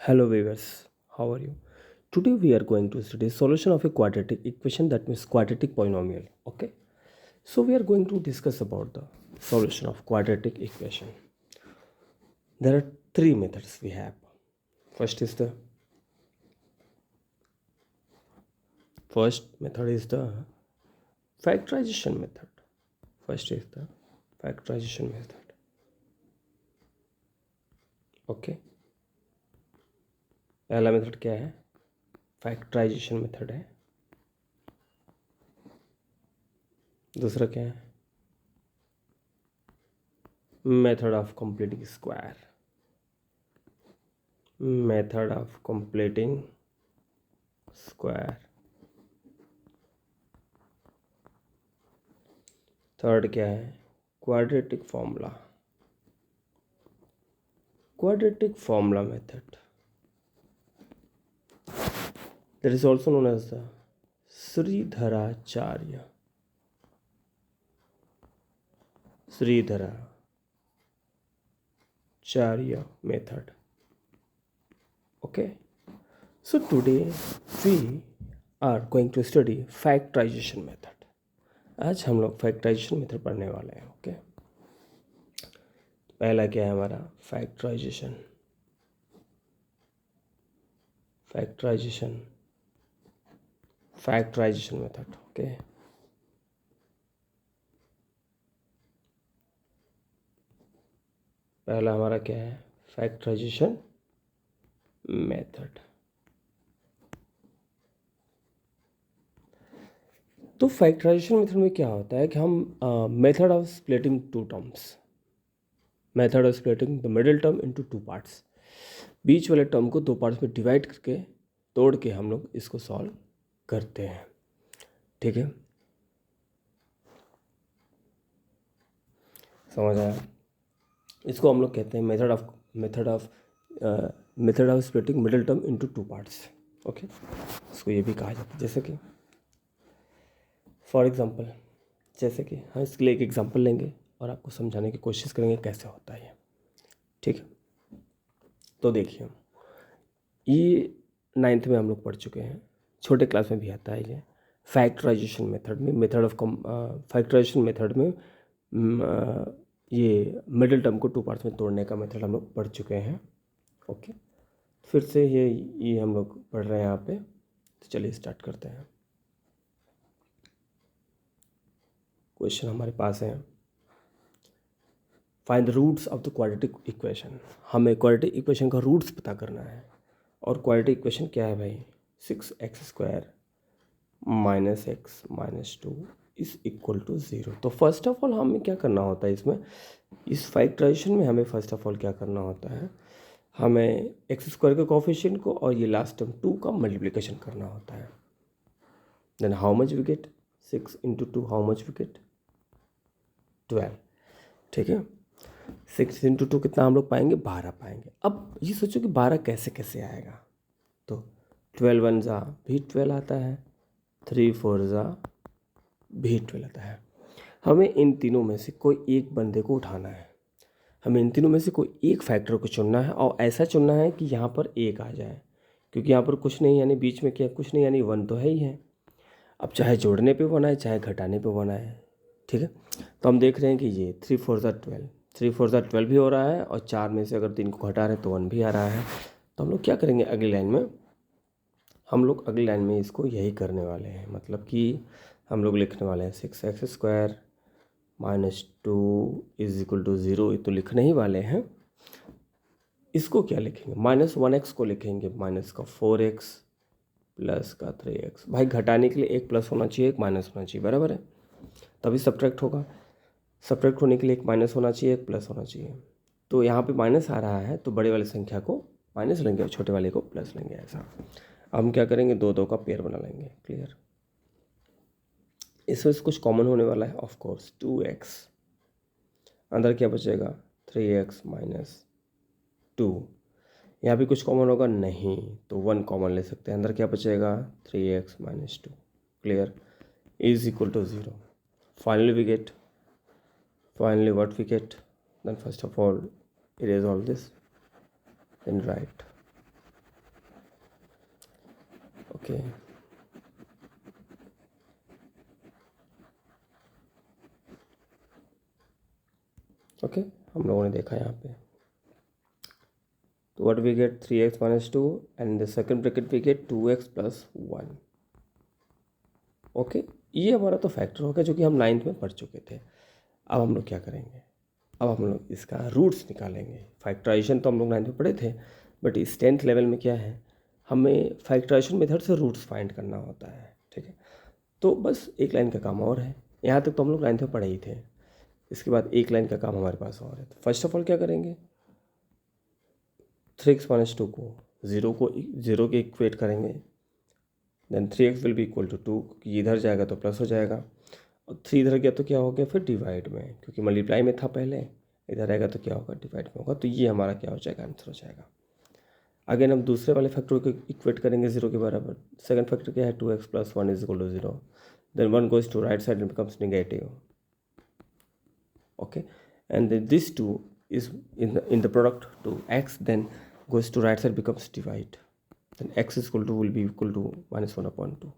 Hello viewers, how are you? Today we are going to study solution of a quadratic equation, that means quadratic polynomial. Okay, so we are going to discuss about the solution of quadratic equation. There are three methods we have. First method is the factorization method. First is the factorization method. Okay, पहला method क्या है? Factorisation method है. दूसरा क्या है? Method of completing square. Method of completing square. Third क्या है? Quadratic formula. Quadratic formula method, that is also known as the Sridharacharya method. Okay, so today we are going to study factorization method. आज हम लोग factorisation method पढ़ने वाले हैं. Okay, पहला क्या है हमारा? Factorisation method. ओके, पहला हमारा क्या है? Factorisation method. तो फैक्टराइजेशन मेथड में क्या होता है कि हम method of splitting two terms, method of splitting the middle term into two parts, बीच वाले टर्म को दो पार्ट्स में डिवाइड करके तोड़ के हम लोग इसको सॉल्व करते हैं. ठीक है, समझ आया? इसको हम लोग कहते हैं method of splitting middle term into two parts. Okay, इसको ये भी कहा जाता है. जैसे कि फॉर एग्जांपल, जैसे कि हम इसके लिए एक एग्जांपल लेंगे और आपको समझाने की कोशिश करेंगे कैसे होता है. ठीक है, तो देखिए, ये 9th में हम लोग पढ़ चुके हैं, छोटे क्लास में भी आता है. ये फैक्टराइजेशन मेथड में, फैक्टराइजेशन मेथड में ये मिडिल टर्म को टू पार्ट्स में तोड़ने का मेथड हम लोग पढ़ चुके हैं. ओके, फिर से ये हम लोग पढ़ रहे हैं यहाँ पे. तो चलिए स्टार्ट करते हैं. क्वेश्चन हमारे पास है, find the roots of the quadratic equation. हमें क्वाड्रेटिक इक्वेशन का रूट्स पता करना है. और क्वाड्रेटिक इक्वेशन क्या है भाई? 6x² - x - 2 is equal to 0. तो फर्स्ट ऑफ ऑल हमें क्या करना होता है इसमें, इस फैक्टराइजेशन में हमें फर्स्ट ऑफ ऑल क्या करना होता है, हमें x² के कोफिशिएंट को और ये लास्ट टर्म 2 का मल्टीप्लिकेशन करना होता है. Then how much we get? 6 × 2 how much we get? 12. ठीक है, 6 × 2 कितना हम लोग पाएंगे? 12 पाएंगे. अब ये सोचो कि 12 कैसे कैसे आएगा. तो 12 1 जा भी 12 आता है, 3 4 जा भी 12 आता है. हमें इन तीनों में से कोई एक बंदे को उठाना है. हमें इन तीनों में से कोई एक फैक्टर को चुनना है और ऐसा चुनना है कि यहाँ पर एक आ जाए, क्योंकि यहाँ पर कुछ नहीं, यानी बीच में क्या कुछ नहीं, यानी 1 तो है ही है. अब चाहे जोड़ने पे बनाए चाहे घटाने पे बनाए. ठीक है, तो हम देख रहे हैं कि ये 3 4 जा 12, 3 4 जा 12 भी हो रहा है, और 4 में से अगर 3 को घटा रहे हैं तो 1 भी आ रहा है. तो हम लोग क्या करेंगे अगली लाइन में? हम लोग अगली लाइन में इसको यही करने वाले हैं, मतलब कि हम लोग लिखने वाले हैं 6x² - 2 इज इक्वल टू 0. ये तो लिखने ही वाले हैं. इसको क्या लिखेंगे? -1x को लिखेंगे माइनस का 4x प्लस का 3x. भाई घटाने के लिए एक प्लस होना चाहिए, एक माइनस होना चाहिए, बराबर है, तभी सब्ट्रैक्ट होगा. सब्ट्रैक्ट होने के लिए एक माइनस होना चाहिए, एक प्लस होना चाहिए. तो यहाँ पे माइनस आ रहा है तो बड़े वाली संख्या को माइनस लेंगे और छोटे वाले को प्लस लेंगे. ऐसा हम क्या करेंगे? 2 2 का पेयर बना लेंगे. क्लियर? इसमें से कुछ कॉमन होने वाला है, ऑफ कोर्स 2x. अंदर क्या बचेगा? 3x - 2. यहाँ भी कुछ कॉमन होगा नहीं, तो 1 कॉमन ले सकते हैं. अंदर क्या बचेगा? 3x - 2. Clear? Is equal to 0. Finally what we get? Then first of all erase all this, then write okay okay हम लोगों ने देखा यहाँ पे, तो what we get 3x minus 2 and the second bracket we get 2x plus 1। Okay, ये हमारा तो फैक्टर हो गया जो कि हम 9th में पढ़ चुके थे। अब हम लोग क्या करेंगे, अब हम लोग इसका रूट्स निकालेंगे। फैक्टराइजेशन तो हम लोग 9th में पढ़े थे, बट इस 10th लेवल में क्या है, हमें फैक्टराइजेशन मेथड से रूट्स फाइंड करना होता है। ठीक है, तो बस एक लाइन का काम और है। यहाँ तक तो हम लोग 9th में पढ़े ही थे, इसके बाद एक लाइन का काम हमारे पास और है। तो फर्स्ट ऑफ ऑल क्या करेंगे, 3x माइनस 2 को ज़ीरो के इक्वेट करेंगे, then 3x will be equal to 2, क्योंकि इधर जाएगा तो प्लस हो जाएगा, और 3 इधर गया तो क्या हो गया फिर डिवाइड में, क्योंकि मल्टीप्लाई में था पहले, इधर आएगा तो क्या होगा डिवाइड में होगा। तो ये हमारा क्या हो जाएगा, आंसर हो जाएगा। अगेन हम दूसरे वाले फैक्टर को इक्वेट करेंगे 0 के बराबर। सेकंड फैक्टर क्या है, 2x plus 1 is equal to 0, then 1 goes to right side and becomes negative. Okay, and then this 2 is in the product to x, then goes to right side, becomes divide, then x is equal to will be equal to minus 1 upon 2.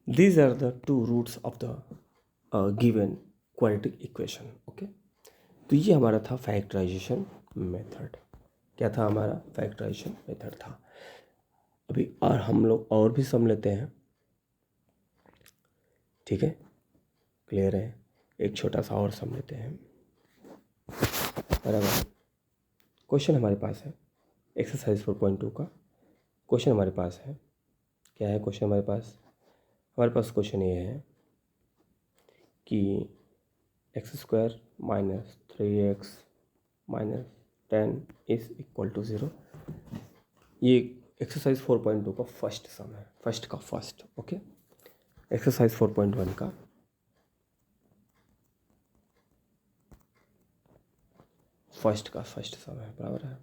These are the two roots of the given quadratic equation. Okay, तो ये हमारा था factorisation method. क्या था हमारा, factorisation method था। अभी और हम लोग और भी सम लेते हैं। ठीक है, क्लियर है, एक छोटा सा और सम लेते हैं। बराबर, क्वेश्चन हमारे पास है एक्सरसाइज 4.2 का क्वेश्चन हमारे पास है। क्या है क्वेश्चन हमारे पास क्वेश्चन ये है कि x² minus 3x minus 10 is equal to 0। ये एक्सरसाइज 4.2 का फर्स्ट सम है, फर्स्ट। ओके, एक्सरसाइज 4.1 का फर्स्ट सम है, बराबर है।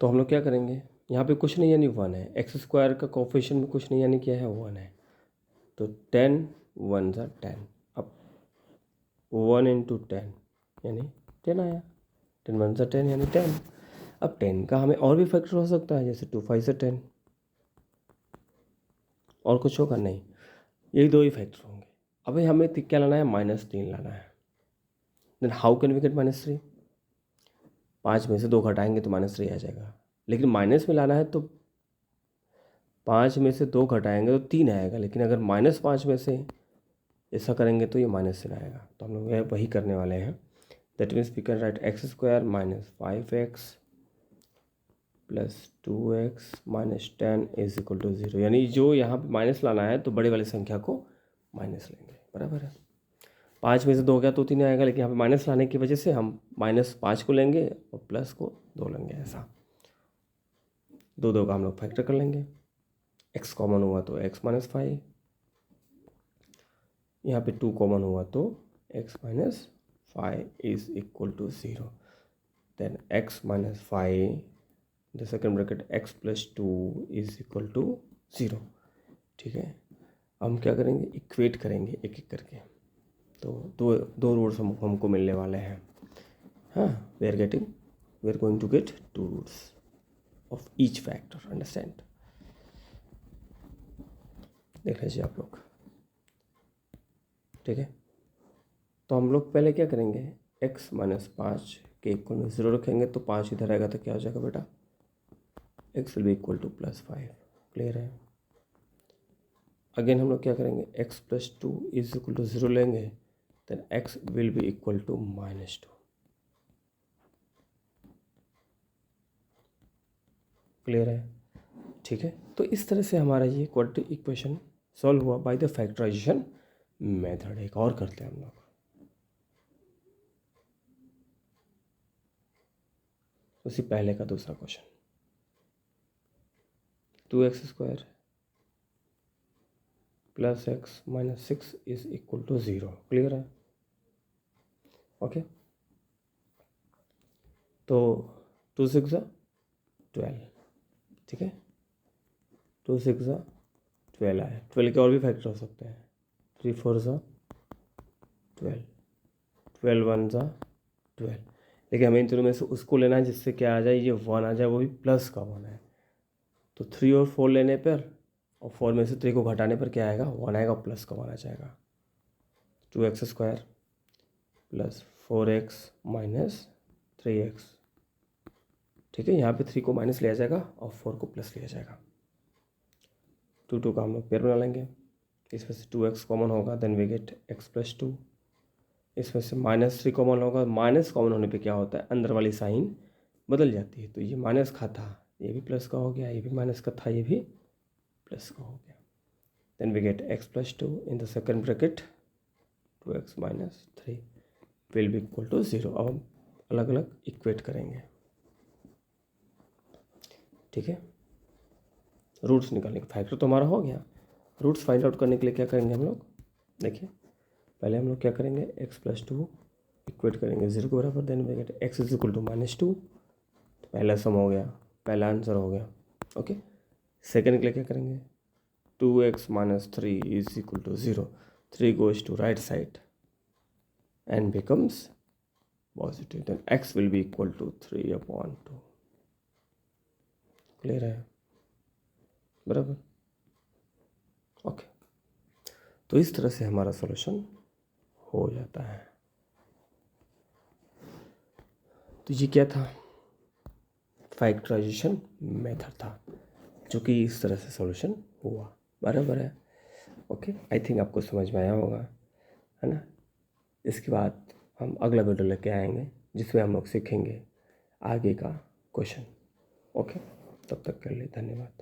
तो हम लोग क्या करेंगे, यहाँ पे कुछ नहीं यानी 1 है, x² का कोफिशिएंट में कुछ नहीं यानी क्या है 1 है, तो 10 1 ज़ा 10, अब 1 इंटू 10 यानी 10 आया, 10 1 ज़ा 10 यानी 10। अब 10 का हमें और भी फैक्टर हो सकता है, जैसे 2 5 ज़ा 10, और कुछ होगा नहीं, यही दो ही फैक्टर होंगे। अभी हमें क्या लाना है, -3 लाना है। Then how can we get -3, 5 में से 2 घटाएंगे तो -3 आ जाएगा, लेकिन माइनस में लाना है तो 5 में से 2 घटाएंगे तो 3 आएगा, लेकिन अगर -5 में से ऐसा करेंगे तो ये -3 आएगा। तो हम लोग वही करने वाले हैं। That means we can write x² minus 5x plus 2x minus 10 is equal to 0, यानी जो यहाँ पे माइनस लाना है तो बड़े वाली संख्या को माइनस लेंगे, बराबर है। 5 में से 2 गया तो 3 आएगा, लेकिन यहाँ पे माइनस लाने की वजह से हम -5 को लेंगे और प्लस को 2 लेंगे, ऐसा 2 का हम लोग फैक्टर कर लेंगे। x कॉमन हुआ तो x माइनस 5, यहाँ पे 2 कॉमन हुआ तो x minus 5 is equal to 0, then x minus 5 the second bracket x plus 2 is equal to 0। ठीक है, हम क्या करेंगे, इक्वेट करेंगे एक एक करके, तो दो रूट्स हमको मिलने वाले हैं। हाँ, we are going to get 2 roots of each factor, understand. देख लीजिए आप लोग। ठीक है, तो हम लोग पहले क्या करेंगे, x माइनस 5 के इक्वल में 0 रखेंगे, तो 5 इधर आएगा तो क्या हो जाएगा बेटा, x will be equal to +5। Clear है। अगेन हम लोग क्या करेंगे, x plus 2 is equal to 0 लेंगे, then x will be equal to -2। Clear है। ठीक है, तो इस तरह से हमारा ये क्वाड्रेटिक इक्वेशन सॉल्व हुआ बाय द फैक्टराइजेशन मेथड। एक और करते हैं हम लोग, उसी पहले का दूसरा question. 2x² plus x minus 6 is equal to 0। Clear है। ओके, तो 2 6 12, ठीक है, 2 6 12 आए, 12 के और भी फैक्टर हो सकते हैं, 3 4 12, 12 1 12, लेकिन हमें इन दोनों में से उसको लेना है जिससे क्या आ जाए, ये 1 आ जाए, वो भी प्लस का 1 है। तो 3 और 4 लेने पर और 4 में से 3 को घटाने पर क्या आएगा, 1 आएगा, प्लस का 1 आ जाएगा। 2x² plus 4x minus 3x। ठीक है, यहाँ पे 3 को माइनस लिया जाएगा और 4 को प्लस लिया जाएगा। 2 का हम लोग पेयर बना लेंगे। इसमें से 2x कॉमन होगा, देन वी गेट x+2। इसमें से -3 कॉमन होगा। माइनस कॉमन होने पे क्या होता है, अंदर वाली साइन बदल जाती है। तो ये माइनस का था, ये भी प्लस का हो गया, ये भी माइनस का था, ये भी प्लस का हो गया। Then we get x+2 in the second bracket 2x minus 3 will be equal to 0। अब हम अलग अलग इक्वेट करेंगे। ठीक है, रूट्स निकालने का, फैक्टर तो हमारा हो गया। रूट्स फाइंड आउट करने के लिए क्या करेंगे हम लोग, देखिए पहले हम लोग क्या करेंगे, x+2 इक्वेट करेंगे 0 के बराबर, then we get x is equal to -2। तो पहला सम हो गया, पहला आंसर हो गया। ओके, सेकंड के लिए क्या करेंगे, 2x minus 3 is equal to 0। 3 goes to right side and becomes positive, then x will be equal to 3/2। Clear है, बराबर। ओके, तो इस तरह से हमारा सॉल्यूशन हो जाता है। तो ये क्या था, फैक्टराइजेशन मेथड था, जो कि इस तरह से सॉल्यूशन हुआ, बराबर है। ओके, आई थिंक आपको समझ में आया होगा, है ना। इसके बाद हम अगला वीडियो लेके आएंगे जिसमें हम लोग सीखेंगे आगे का क्वेश्चन। ओके, तब तक के लिए धन्यवाद।